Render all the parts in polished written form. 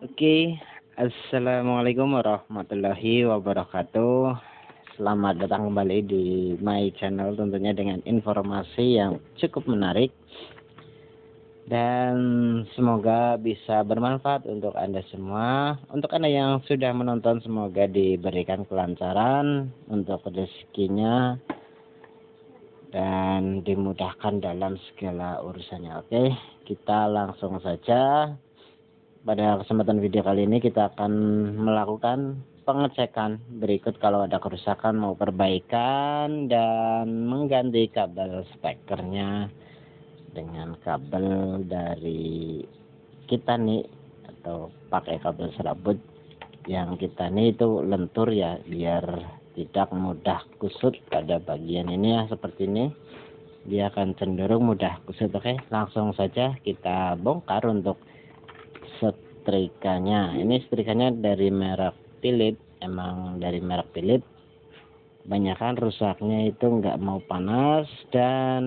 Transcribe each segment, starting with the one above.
Oke, assalamualaikum warahmatullahi wabarakatuh. Selamat datang kembali di my channel, tentunya dengan informasi yang cukup menarik dan semoga bisa bermanfaat untuk Anda semua. Untuk Anda yang sudah menonton, semoga diberikan kelancaran untuk rezekinya dan dimudahkan dalam segala urusannya. Oke, kita langsung saja. Pada kesempatan video kali ini kita akan melakukan pengecekan berikut kalau ada kerusakan mau perbaikan dan mengganti kabel spekernya dengan kabel dari kita nih, atau pakai kabel serabut yang kita nih itu lentur ya, biar tidak mudah kusut pada bagian ini ya, seperti ini dia akan cenderung mudah kusut. Oke, langsung saja kita bongkar untuk setrikanya. Ini setrikanya dari merek Philips, emang dari merek Philips. Banyakan rusaknya itu nggak mau panas dan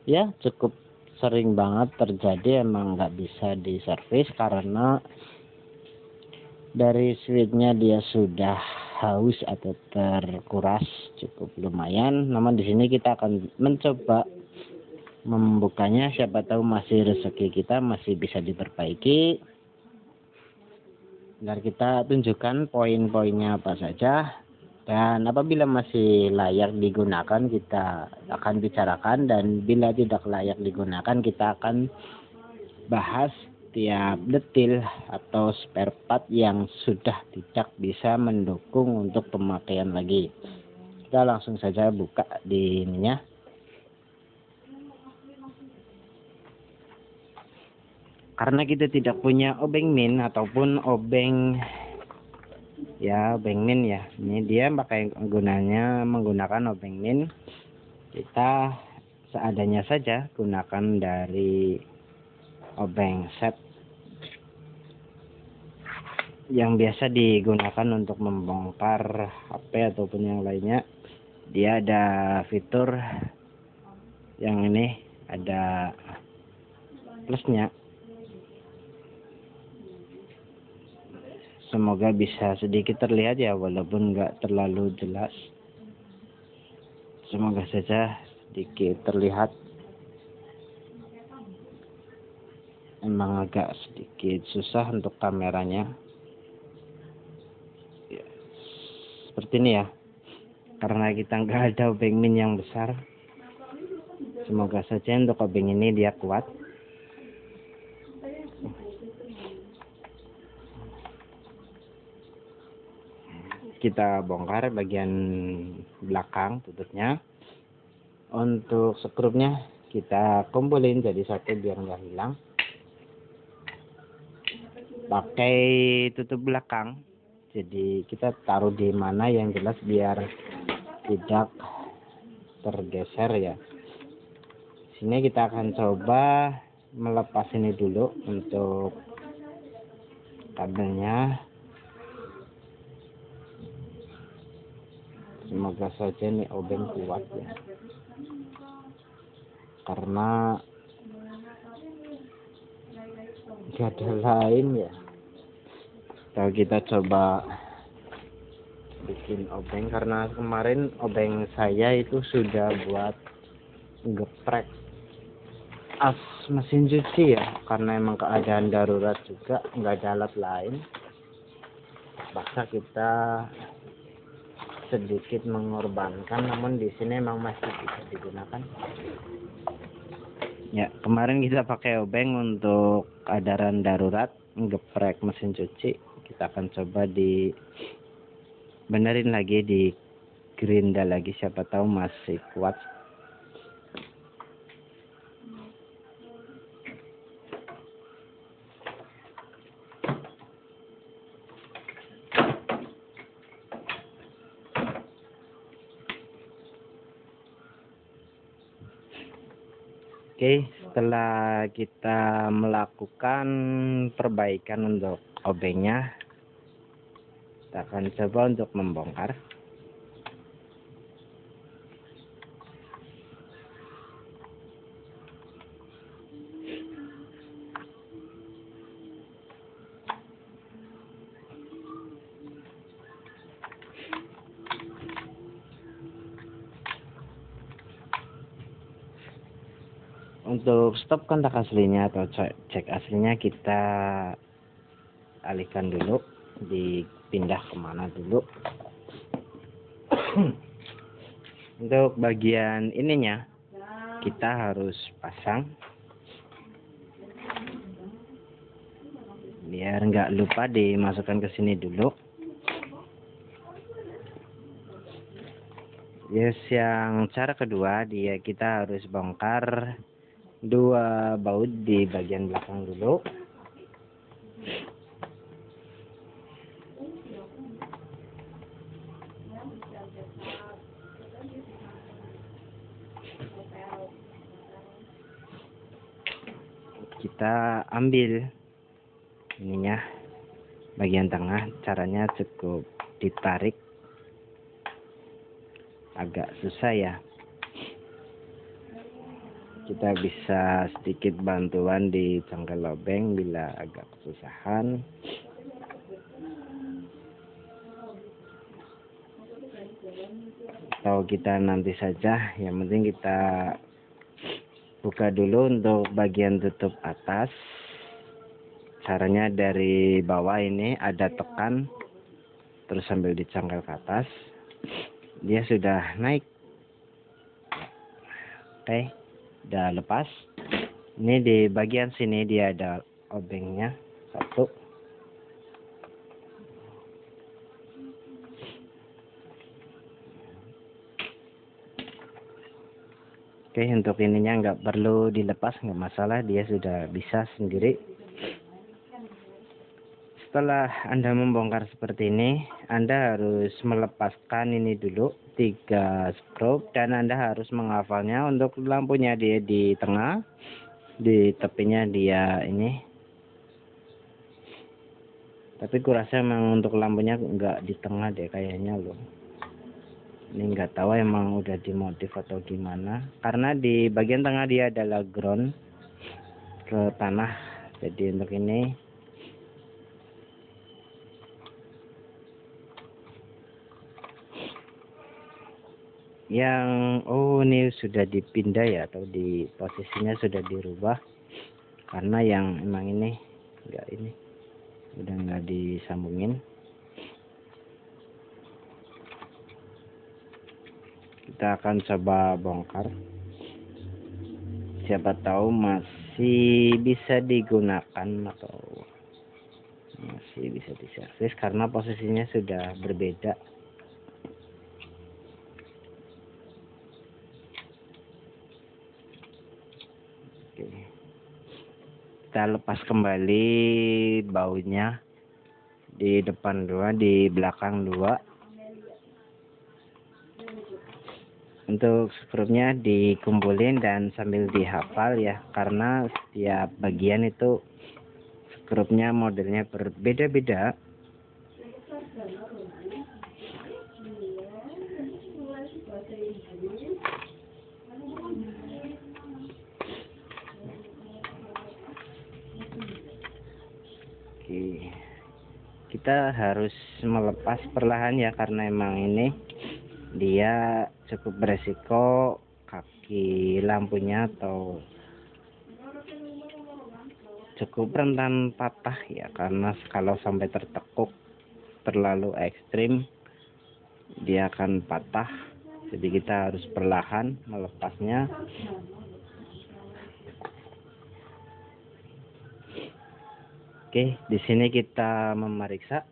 ya cukup sering banget terjadi, emang nggak bisa diservis karena dari switchnya dia sudah haus atau terkuras cukup lumayan. Namun di sini kita akan mencoba membukanya, siapa tahu masih rezeki kita masih bisa diperbaiki. Dan kita tunjukkan poin-poinnya apa saja, dan apabila masih layak digunakan kita akan bicarakan, dan bila tidak layak digunakan kita akan bahas tiap detil atau spare part yang sudah tidak bisa mendukung untuk pemakaian lagi. Kita langsung saja buka di ininya. Karena kita tidak punya obeng min ataupun obeng min ya, ini dia pakai menggunakan obeng min. Kita seadanya saja gunakan dari obeng set yang biasa digunakan untuk membongkar HP ataupun yang lainnya. Dia ada fitur yang ini, ada plusnya. Semoga bisa sedikit terlihat ya, walaupun nggak terlalu jelas. Semoga saja sedikit terlihat. Emang agak sedikit susah untuk kameranya. Ya, seperti ini ya. Karena kita nggak ada obeng min yang besar. Semoga saja untuk obeng ini dia kuat. Kita bongkar bagian belakang tutupnya. Untuk skrupnya kita kumpulin jadi satu biar nggak hilang. Pakai tutup belakang, jadi kita taruh di mana yang jelas biar tidak tergeser ya. Sini kita akan coba melepas ini dulu untuk kabelnya. Semoga saja nih obeng kuat ya, karena gak ada lain ya. Kalau kita coba bikin obeng, karena kemarin obeng saya itu sudah buat geprek as mesin cuci ya, karena emang keadaan darurat juga, nggak ada alat lain. Bahkan kita sedikit mengorbankan, namun di sini emang masih bisa digunakan. Ya, kemarin kita pakai obeng untuk keadaan darurat geprek mesin cuci. Kita akan coba di benerin lagi, di gerinda lagi, siapa tahu masih kuat. Oke, setelah kita melakukan perbaikan untuk obengnya, kita akan coba untuk membongkar. Untuk stop kontak aslinya atau cek aslinya kita alihkan dulu, dipindah kemana dulu. Untuk bagian ininya kita harus pasang biar nggak lupa dimasukkan ke sini dulu. Yes, yang cara kedua kita harus bongkar dua baut di bagian belakang dulu. Kita ambil ininya bagian tengah, caranya cukup ditarik, agak susah ya. Kita bisa sedikit bantuan di congkel lobeng bila agak kesusahan. Atau kita nanti saja, yang penting kita buka dulu untuk bagian tutup atas. Caranya dari bawah ini ada tekan, terus sambil dicongkel ke atas, dia sudah naik. Oke, udah lepas. Ini di bagian sini dia ada obengnya satu. Oke, untuk ininya nggak perlu dilepas, nggak masalah, dia sudah bisa sendiri. Setelah Anda membongkar seperti ini, Anda harus melepaskan ini dulu 3 skrup, dan Anda harus menghafalnya. Untuk lampunya dia di tengah, di tepinya dia ini. Tapi kurasa emang untuk lampunya nggak di tengah deh kayaknya loh. Ini nggak tahu emang udah dimodif atau gimana, karena di bagian tengah dia adalah ground ke tanah. Jadi untuk ini yang ini sudah dipindah ya, atau di posisinya sudah dirubah, karena yang emang ini udah nggak disambungin. Kita akan coba bongkar, siapa tahu masih bisa digunakan atau masih bisa diservis, karena posisinya sudah berbeda. Oke, kita lepas kembali bautnya, di depan 2, di belakang 2. Untuk skrupnya dikumpulin dan sambil dihafal ya, karena setiap bagian itu skrupnya modelnya berbeda-beda. Oke, kita harus melepas perlahan ya, karena emang ini dia cukup beresiko kaki lampunya atau cukup rentan patah ya, karena kalau sampai tertekuk terlalu ekstrim dia akan patah. Jadi kita harus perlahan melepasnya. Oke, di sini kita memeriksa.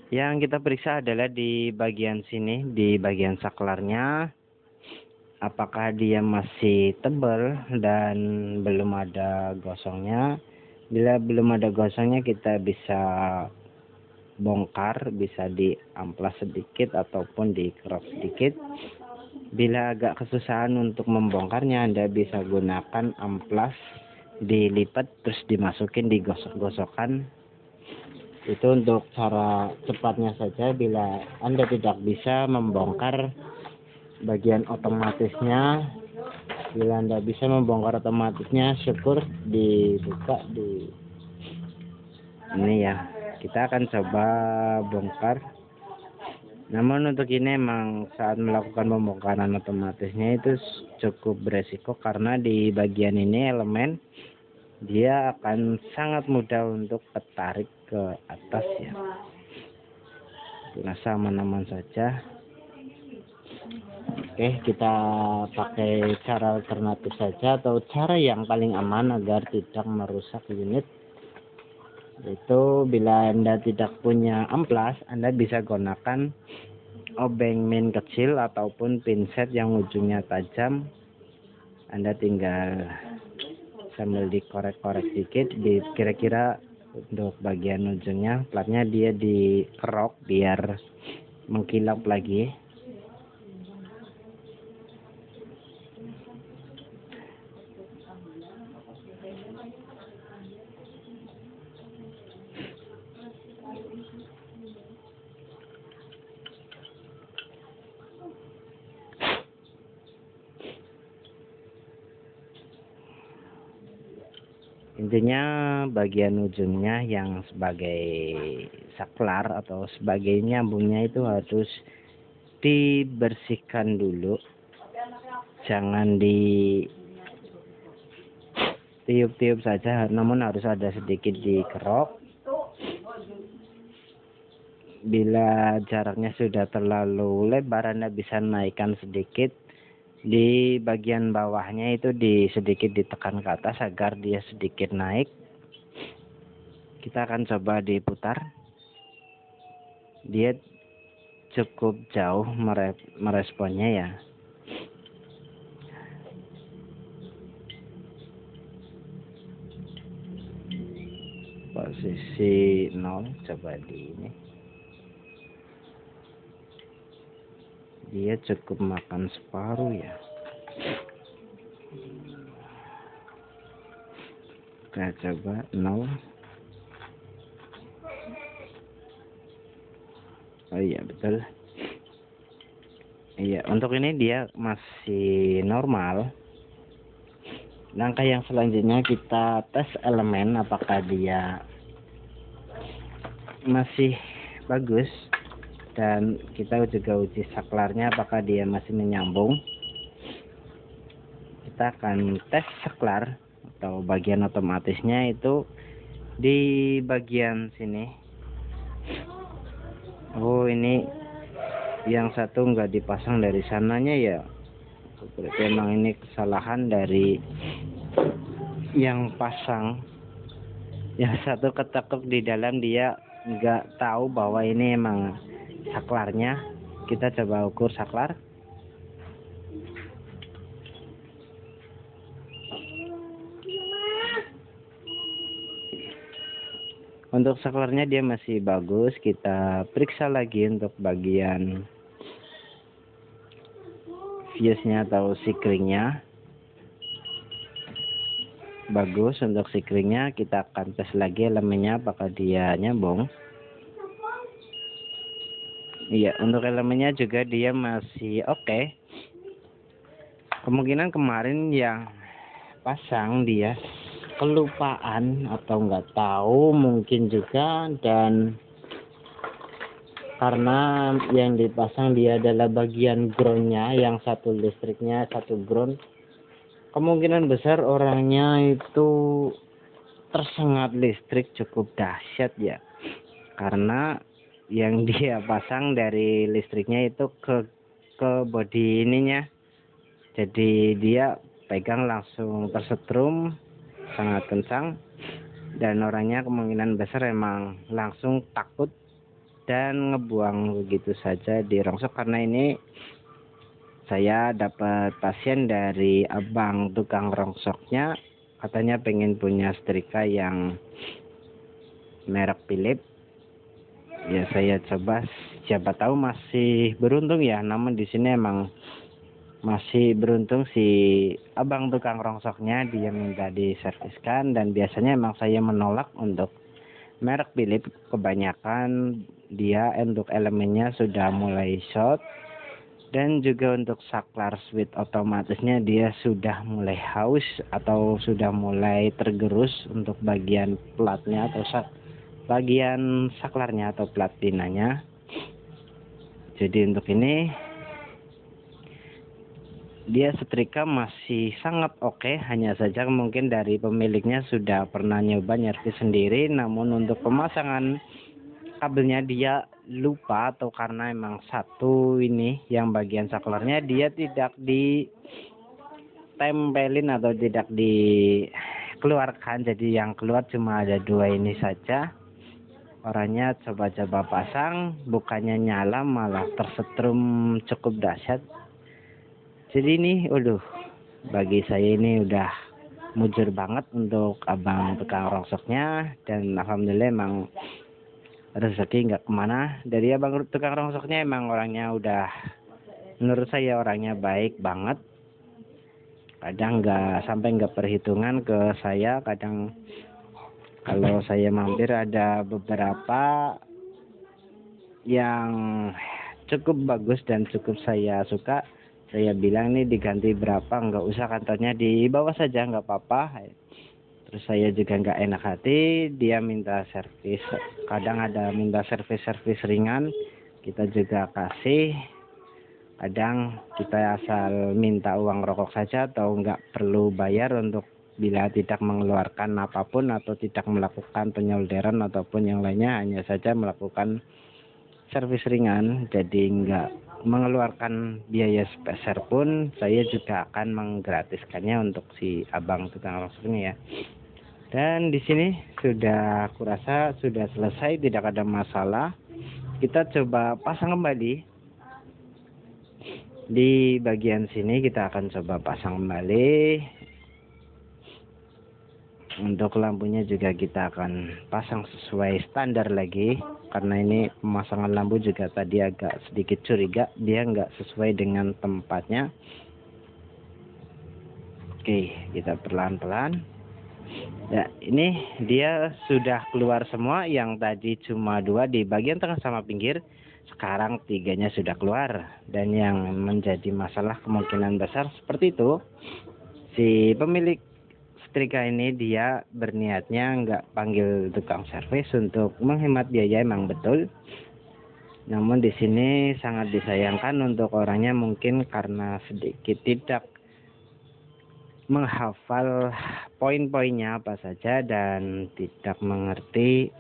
Yang kita periksa adalah di bagian sini, di bagian saklarnya, apakah dia masih tebal dan belum ada gosongnya. Bila belum ada gosongnya, kita bisa bongkar, bisa diamplas sedikit ataupun dikerok sedikit. Bila agak kesusahan untuk membongkarnya, Anda bisa gunakan amplas, dilipat terus dimasukin, digosok-gosokkan. Itu untuk cara cepatnya saja. Bila Anda tidak bisa membongkar bagian otomatisnya, bila Anda bisa membongkar otomatisnya, syukur, dibuka di ini ya. Kita akan coba bongkar. Namun untuk ini emang saat melakukan pembongkaran otomatisnya itu cukup beresiko, karena di bagian ini elemen dia akan sangat mudah untuk tertarik ke atas ya. Rasa aman-aman saja. Oke, kita pakai cara alternatif saja, atau cara yang paling aman agar tidak merusak unit. Itu bila Anda tidak punya amplas, Anda bisa gunakan obeng min kecil ataupun pinset yang ujungnya tajam. Anda tinggal sambil dikorek-korek dikit, di kira-kira untuk bagian ujungnya platnya dia dikerok biar mengkilap lagi. Intinya bagian ujungnya yang sebagai saklar atau sebagai nyambungnya itu harus dibersihkan dulu. Jangan ditiup-tiup saja, namun harus ada sedikit dikerok. Bila jaraknya sudah terlalu lebar, Anda bisa naikkan sedikit. Di bagian bawahnya itu sedikit ditekan ke atas agar dia sedikit naik. Kita akan coba diputar. Dia cukup jauh meresponnya ya. Posisi 0, coba di ini. Dia cukup makan separuh ya. Kita coba 0. Oh iya betul. Iya, untuk ini dia masih normal. Langkah yang selanjutnya kita tes elemen apakah dia masih bagus, dan kita juga uji saklarnya apakah dia masih menyambung. Kita akan tes saklar atau bagian otomatisnya itu di bagian sini. Oh, ini yang satu nggak dipasang dari sananya ya. Berarti emang ini kesalahan dari yang pasang. Yang satu ketekuk di dalam, dia nggak tahu bahwa ini emang saklarnya. Kita coba ukur saklar. Untuk saklarnya dia masih bagus. Kita periksa lagi untuk bagian fuse-nya atau sikringnya. Bagus untuk sikringnya. Kita akan tes lagi elemennya apakah dia nyambung. Iya, untuk elemennya juga dia masih oke. Kemungkinan kemarin yang pasang dia kelupaan atau nggak tahu mungkin juga, dan karena yang dipasang dia adalah bagian groundnya, yang satu listriknya satu ground, kemungkinan besar orangnya itu tersengat listrik cukup dahsyat ya, karena yang dia pasang dari listriknya itu ke bodi ininya, jadi dia pegang langsung tersetrum sangat kencang, dan orangnya kemungkinan besar emang langsung takut dan ngebuang begitu saja di rongsok. Karena ini saya dapat pasien dari abang tukang rongsoknya, katanya pengen punya setrika yang merek Philips. Ya saya coba, siapa tahu masih beruntung ya. Namun di sini emang masih beruntung si abang tukang rongsoknya, dia minta diserviskan, dan biasanya emang saya menolak untuk merek Philips. Kebanyakan dia untuk elemennya sudah mulai short, dan juga untuk saklar switch otomatisnya dia sudah mulai haus atau sudah mulai tergerus untuk bagian platnya atau bagian saklarnya atau platinanya. Jadi untuk ini dia setrika masih sangat oke, hanya saja mungkin dari pemiliknya sudah pernah nyoba nyervis sendiri, namun untuk pemasangan kabelnya dia lupa, atau karena emang satu ini yang bagian saklarnya dia tidak ditempelin atau tidak dikeluarkan, jadi yang keluar cuma ada 2 ini saja. Orangnya coba-coba pasang, bukannya nyala malah tersetrum cukup dahsyat. Jadi ini bagi saya ini udah mujur banget untuk abang tukang rongsoknya, dan alhamdulillah emang rezeki nggak kemana dari abang tukang rongsoknya. Emang orangnya udah, menurut saya orangnya baik banget, kadang nggak perhitungan ke saya. Kadang kalau saya mampir ada beberapa yang cukup bagus dan cukup saya suka, saya bilang nih diganti berapa, nggak usah, kantornya di bawah saja nggak apa-apa. Terus saya juga nggak enak hati, dia minta servis, kadang ada minta servis ringan, kita juga kasih. Kadang kita asal minta uang rokok saja atau nggak perlu bayar untuk bila tidak mengeluarkan apapun atau tidak melakukan penyolderan ataupun yang lainnya, hanya saja melakukan servis ringan, jadi nggak mengeluarkan biaya sepeser pun, saya juga akan menggratiskannya untuk si abang tukang rongsoknya ya. Dan di sini sudah kurasa sudah selesai, tidak ada masalah. Kita coba pasang kembali. Di bagian sini kita akan coba pasang kembali. Untuk lampunya juga kita akan pasang sesuai standar lagi, karena ini pemasangan lampu juga tadi agak sedikit curiga, dia nggak sesuai dengan tempatnya. Oke, kita pelan-pelan. Ya, ini dia sudah keluar semua. Yang tadi cuma 2 di bagian tengah sama pinggir, sekarang 3-nya sudah keluar. Dan yang menjadi masalah kemungkinan besar seperti itu, si pemilik setrika ini dia berniatnya nggak panggil tukang servis untuk menghemat biaya, emang betul. Namun di sini sangat disayangkan untuk orangnya, mungkin karena sedikit tidak menghafal poin-poinnya apa saja dan tidak mengerti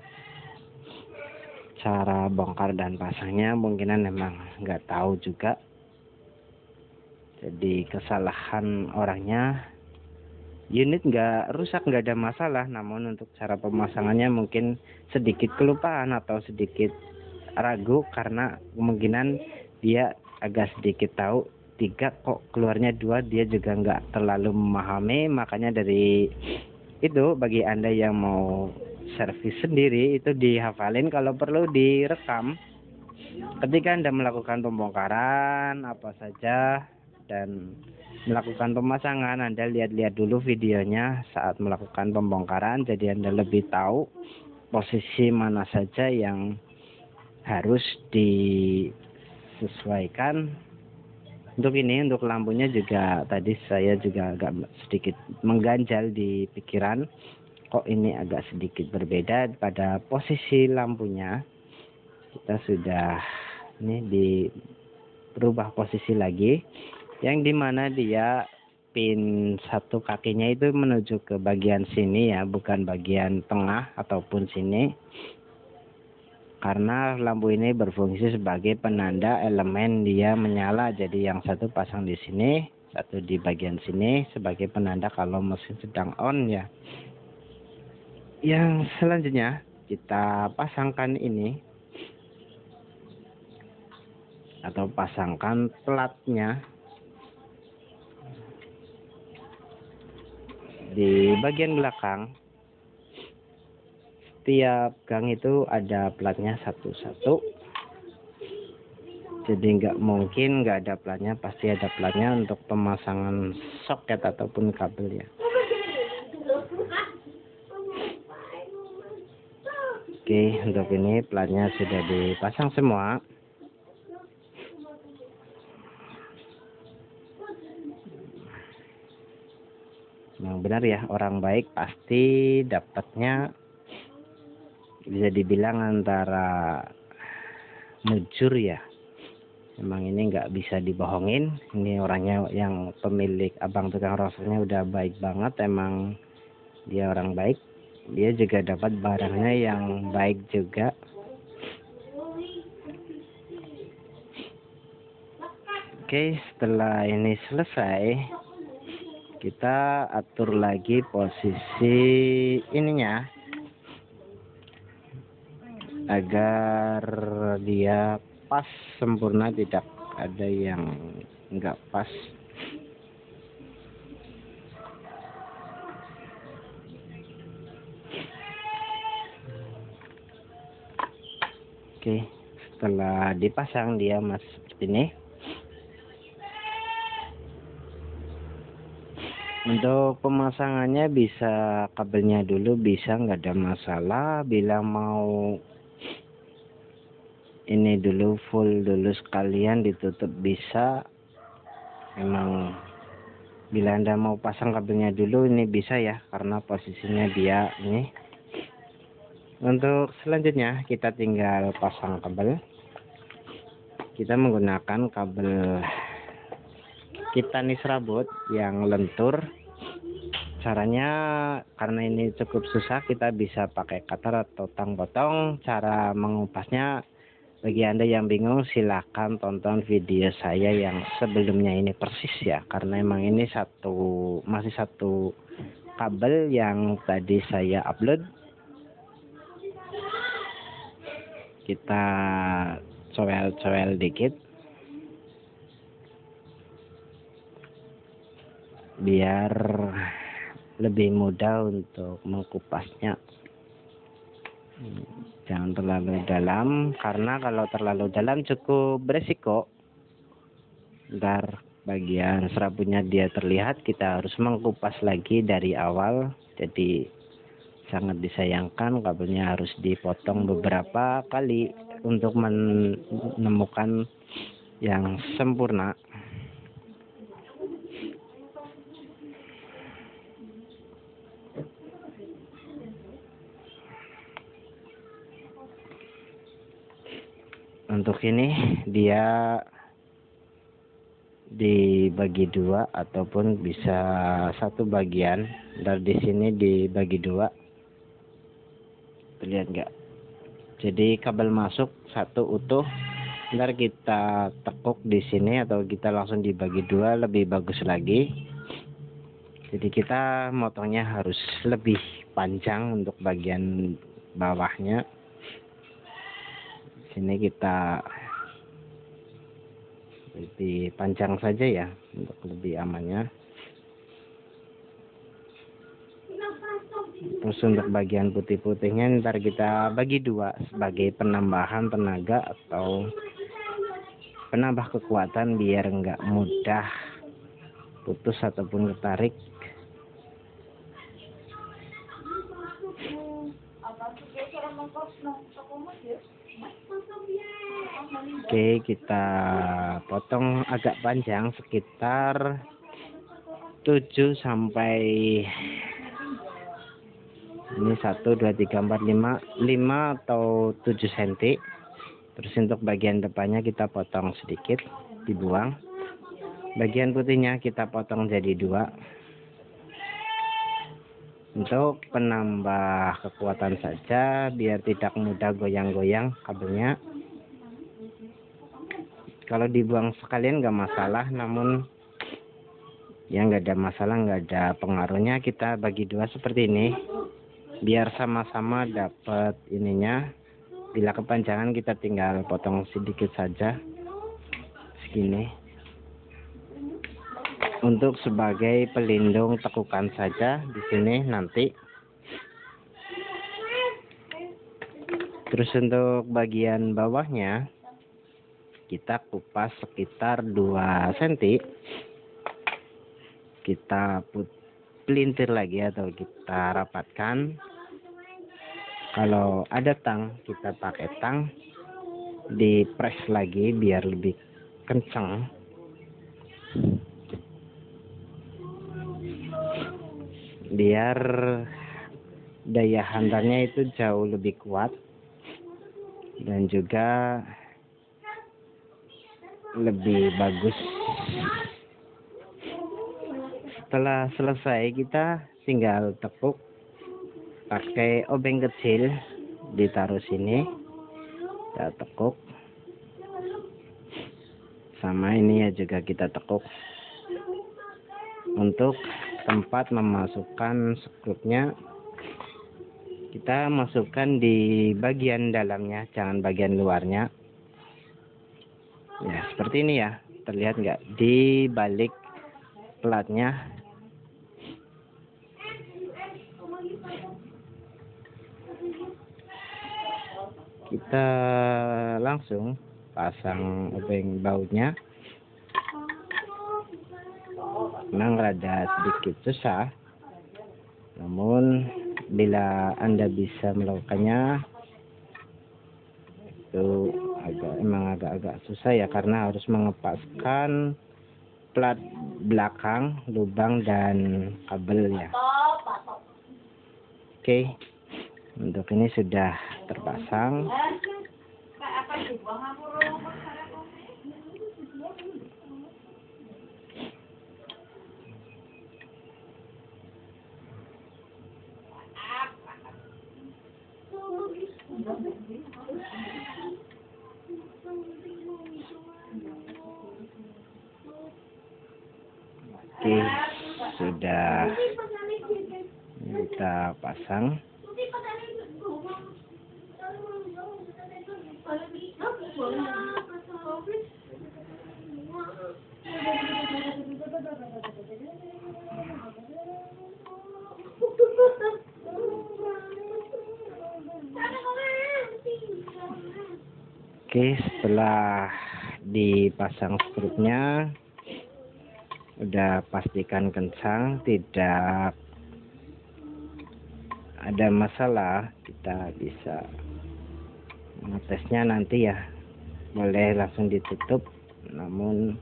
cara bongkar dan pasangnya, mungkinan memang nggak tahu juga. Jadi kesalahan orangnya. Unit nggak rusak, nggak ada masalah, namun untuk cara pemasangannya mungkin sedikit kelupaan atau sedikit ragu, karena kemungkinan dia agak sedikit tahu 3 kok keluarnya 2, dia juga nggak terlalu memahami. Makanya dari itu, bagi Anda yang mau servis sendiri itu dihafalin, kalau perlu direkam ketika Anda melakukan pembongkaran apa saja dan melakukan pemasangan. Anda lihat-lihat dulu videonya saat melakukan pembongkaran, jadi Anda lebih tahu posisi mana saja yang harus disesuaikan. Untuk ini, untuk lampunya juga tadi saya juga agak sedikit mengganjal di pikiran, kok ini agak sedikit berbeda pada posisi lampunya. Kita sudah ini berubah posisi lagi, yang dimana dia pin 1 kakinya itu menuju ke bagian sini ya, bukan bagian tengah ataupun sini, karena lampu ini berfungsi sebagai penanda elemen dia menyala. Jadi yang satu pasang di sini, satu di bagian sini sebagai penanda kalau mesin sedang on ya. Yang selanjutnya kita pasangkan ini atau pasangkan platnya di bagian belakang. Setiap gang itu ada platnya satu-satu, jadi nggak mungkin nggak ada platnya, pasti ada platnya untuk pemasangan soket ataupun kabel ya. Oke, untuk ini platnya sudah dipasang semua. Yang benar ya, orang baik pasti dapatnya bisa dibilang antara mujur ya. Emang ini nggak bisa dibohongin, ini orangnya yang pemilik abang tukang rosernya udah baik banget, emang dia orang baik, dia juga dapat barangnya yang baik juga. Oke, setelah ini selesai, kita atur lagi posisi ininya agar dia pas sempurna, tidak ada yang nggak pas. Oke, setelah dipasang dia masih seperti ini. Untuk pemasangannya bisa kabelnya dulu, bisa, nggak ada masalah. Bila mau ini dulu full dulu sekalian ditutup bisa. Memang bila Anda mau pasang kabelnya dulu ini bisa ya, karena posisinya dia ini. Untuk selanjutnya kita tinggal pasang kabel. Kita menggunakan kabel Kitanis serabut yang lentur. Caranya, karena ini cukup susah, kita bisa pakai cutter atau tang potong. Cara mengupasnya, bagi Anda yang bingung silahkan tonton video saya yang sebelumnya ini persis ya, karena emang ini masih satu kabel yang tadi saya upload. Kita cowel-cowel dikit biar lebih mudah untuk mengkupasnya. Jangan terlalu dalam, karena kalau terlalu dalam cukup beresiko. Ntar bagian serabutnya dia terlihat, kita harus mengkupas lagi dari awal. Jadi sangat disayangkan, kabelnya harus dipotong beberapa kali untuk menemukan yang sempurna. Untuk ini dia dibagi dua ataupun bisa satu bagian. Dari di sini dibagi dua, lihat nggak? Jadi kabel masuk satu utuh, ntar kita tekuk di sini atau kita langsung dibagi dua, lebih bagus lagi. Jadi kita motongnya harus lebih panjang untuk bagian bawahnya. Sini kita lebih panjang saja ya, untuk lebih amannya. Terus untuk bagian putih-putihnya ntar kita bagi dua sebagai penambahan tenaga atau penambah kekuatan biar nggak mudah putus ataupun ketarik. Oke, kita potong agak panjang, sekitar 7 sampai ini 1, 2, 3, 4, 5 atau 7 cm. Terus untuk bagian depannya kita potong sedikit, dibuang. Bagian putihnya kita potong jadi 2. Untuk penambah kekuatan saja, biar tidak mudah goyang-goyang kabelnya. Kalau dibuang sekalian nggak masalah, namun ya nggak ada masalah, nggak ada pengaruhnya. Kita bagi 2 seperti ini, biar sama-sama dapat ininya. Bila kepanjangan kita tinggal potong sedikit saja, segini. Untuk sebagai pelindung tekukan saja di sini nanti. Terus untuk bagian bawahnya kita kupas sekitar 2 cm. Kita pelintir lagi atau kita rapatkan. Kalau ada tang, kita pakai tang, dipres lagi biar lebih kencang. Biar daya hantarnya itu jauh lebih kuat, dan juga lebih bagus. Setelah selesai kita tinggal tekuk pakai obeng kecil, ditaruh sini, kita tekuk. Sama ini ya juga kita tekuk. Untuk tempat memasukkan skrupnya, kita masukkan di bagian dalamnya, jangan bagian luarnya. Ya seperti ini ya, terlihat nggak di balik platnya. Kita langsung pasang obeng bautnya. Memang rada sedikit susah, namun bila Anda bisa melakukannya itu emang agak susah ya, karena harus mengepaskan plat belakang, lubang dan kabelnya. Oke, untuk ini sudah terpasang. Oke, sudah kita pasang. Oke, setelah dipasang skrupnya, udah pastikan kencang, tidak ada masalah. Kita bisa ngetesnya nanti ya, boleh langsung ditutup, namun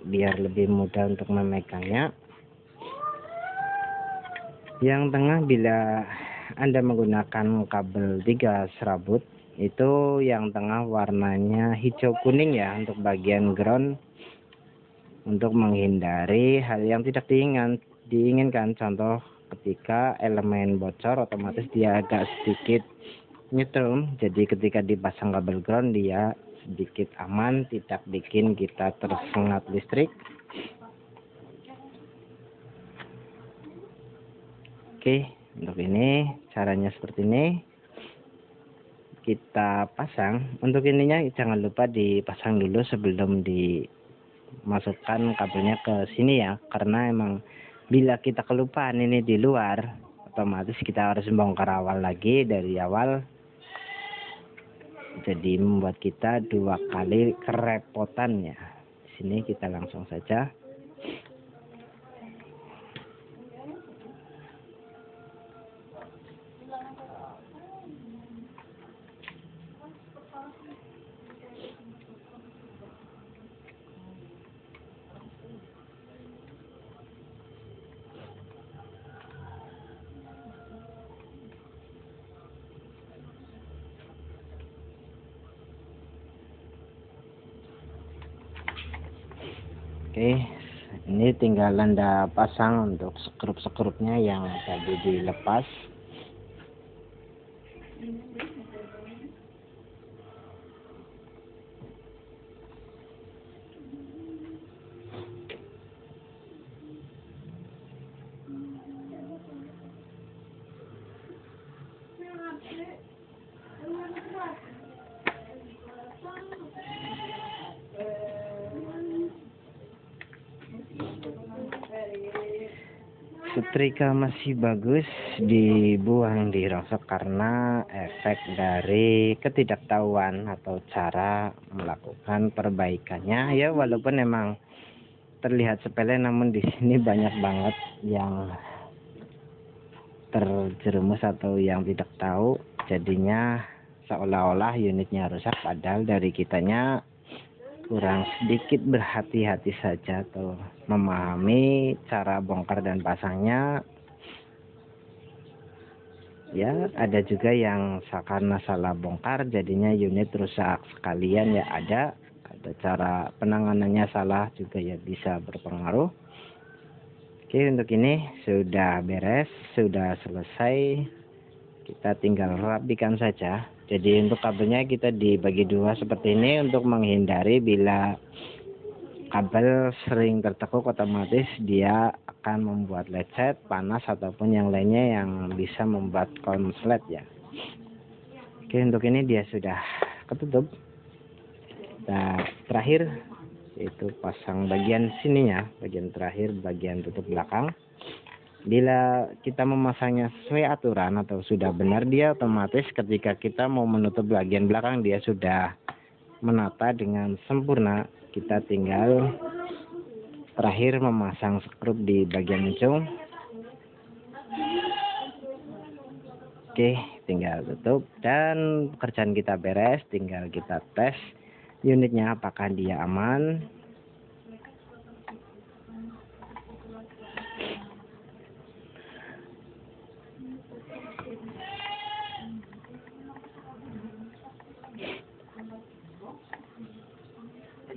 biar lebih mudah untuk memegangnya. Yang tengah, bila Anda menggunakan kabel 3 serabut, itu yang tengah warnanya hijau kuning ya, untuk bagian ground, untuk menghindari hal yang tidak diinginkan. Contoh ketika elemen bocor, otomatis dia agak sedikit nyetrum, jadi ketika dipasang kabel ground dia sedikit aman, tidak bikin kita tersengat listrik. Oke, untuk ini caranya seperti ini. Kita pasang. Untuk ininya jangan lupa dipasang dulu sebelum dimasukkan kabelnya ke sini ya, karena emang bila kita kelupaan ini di luar, otomatis kita harus bongkar awal lagi dari awal, jadi membuat kita 2 kali kerepotan ya. Di sini kita langsung saja. Oke, ini tinggal Anda pasang untuk skrup-skrupnya yang tadi dilepas. Setrika masih bagus, dibuang di rongsok karena efek dari ketidaktahuan atau cara melakukan perbaikannya ya. Walaupun memang terlihat sepele, namun di sini banyak banget yang terjerumus atau yang tidak tahu, jadinya seolah-olah unitnya rusak, padahal dari kitanya kurang sedikit berhati-hati saja atau memahami cara bongkar dan pasangnya. Ya, ada juga yang karena salah bongkar jadinya unit rusak sekalian ya, ada. ada cara penanganannya salah juga ya bisa berpengaruh. Oke, untuk ini sudah beres, sudah selesai, kita tinggal rapikan saja. Jadi untuk kabelnya kita dibagi dua seperti ini untuk menghindari bila kabel sering tertekuk, otomatis dia akan membuat lecet, panas ataupun yang lainnya yang bisa membuat konslet ya. Oke, untuk ini dia sudah ketutup. Nah, terakhir yaitu pasang bagian sininya, bagian terakhir, bagian tutup belakang. Bila kita memasangnya sesuai aturan atau sudah benar, dia otomatis ketika kita mau menutup bagian belakang dia sudah menata dengan sempurna. Kita tinggal terakhir memasang skrup di bagian ujung. Oke, tinggal tutup dan pekerjaan kita beres. Tinggal kita tes unitnya apakah dia aman.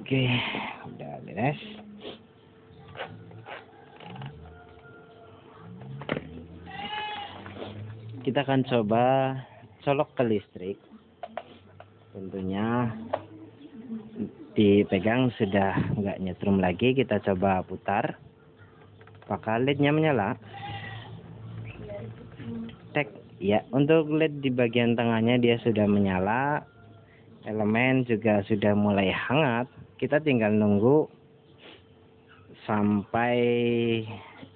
Oke, udah beres. Kita akan coba colok ke listrik. Tentunya dipegang sudah nggak nyetrum lagi. Kita coba putar. Apakah LED-nya menyala? Tek, ya. Untuk LED di bagian tengahnya dia sudah menyala. Elemen juga sudah mulai hangat. Kita tinggal nunggu sampai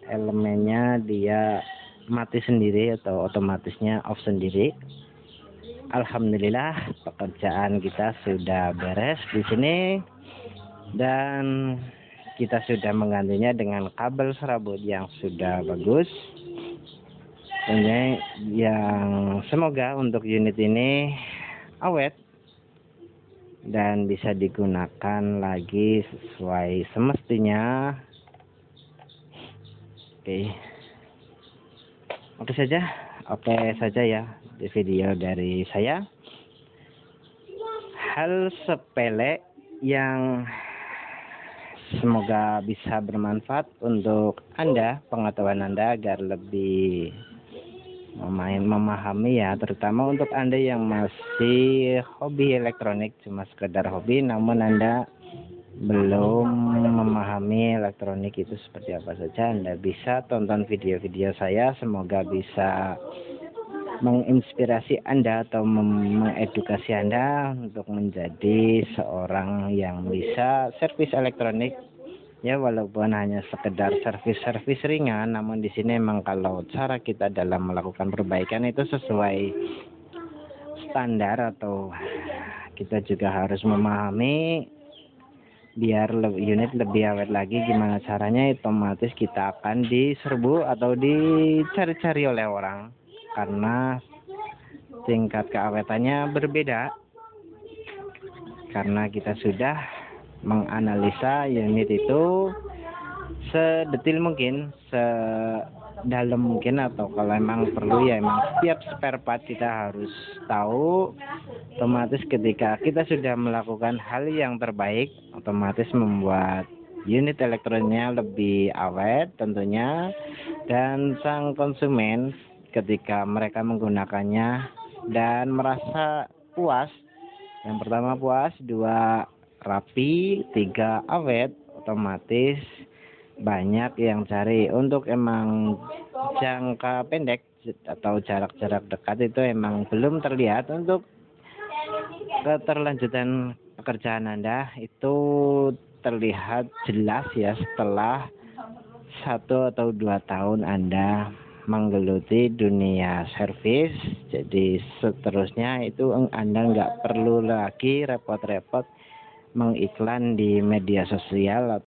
elemennya dia mati sendiri atau otomatisnya off sendiri. Alhamdulillah pekerjaan kita sudah beres di sini dan kita sudah menggantinya dengan kabel serabut yang sudah bagus. Ini yang semoga untuk unit ini awet dan bisa digunakan lagi sesuai semestinya. Oke saja ya di video dari saya. Hal sepele yang semoga bisa bermanfaat untuk Anda, pengetahuan Anda agar lebih memahami ya, terutama untuk Anda yang masih hobi elektronik, cuma sekedar hobi namun Anda belum memahami elektronik itu seperti apa saja. Anda bisa tonton video-video saya, semoga bisa menginspirasi Anda atau mengedukasi Anda untuk menjadi seorang yang bisa servis elektronik ya, walaupun hanya sekedar servis ringan, namun di sini memang kalau cara kita dalam melakukan perbaikan itu sesuai standar, atau kita juga harus memahami biar unit lebih awet lagi gimana caranya. Otomatis kita akan diserbu atau dicari-cari oleh orang karena tingkat keawetannya berbeda, karena kita sudah menganalisa unit itu sedetil mungkin, sedalam mungkin, atau kalau emang perlu ya emang setiap spare part kita harus tahu. Otomatis ketika kita sudah melakukan hal yang terbaik, otomatis membuat unit elektroniknya lebih awet tentunya, dan sang konsumen ketika mereka menggunakannya dan merasa puas. Yang pertama puas, dua rapi, tiga awet, otomatis banyak yang cari. Untuk emang jangka pendek atau jarak-jarak dekat itu emang belum terlihat. Untuk keterlanjutan pekerjaan Anda itu terlihat jelas ya setelah 1 atau 2 tahun Anda menggeluti dunia servis. Jadi seterusnya itu Anda nggak perlu lagi repot-repot mengiklan di media sosial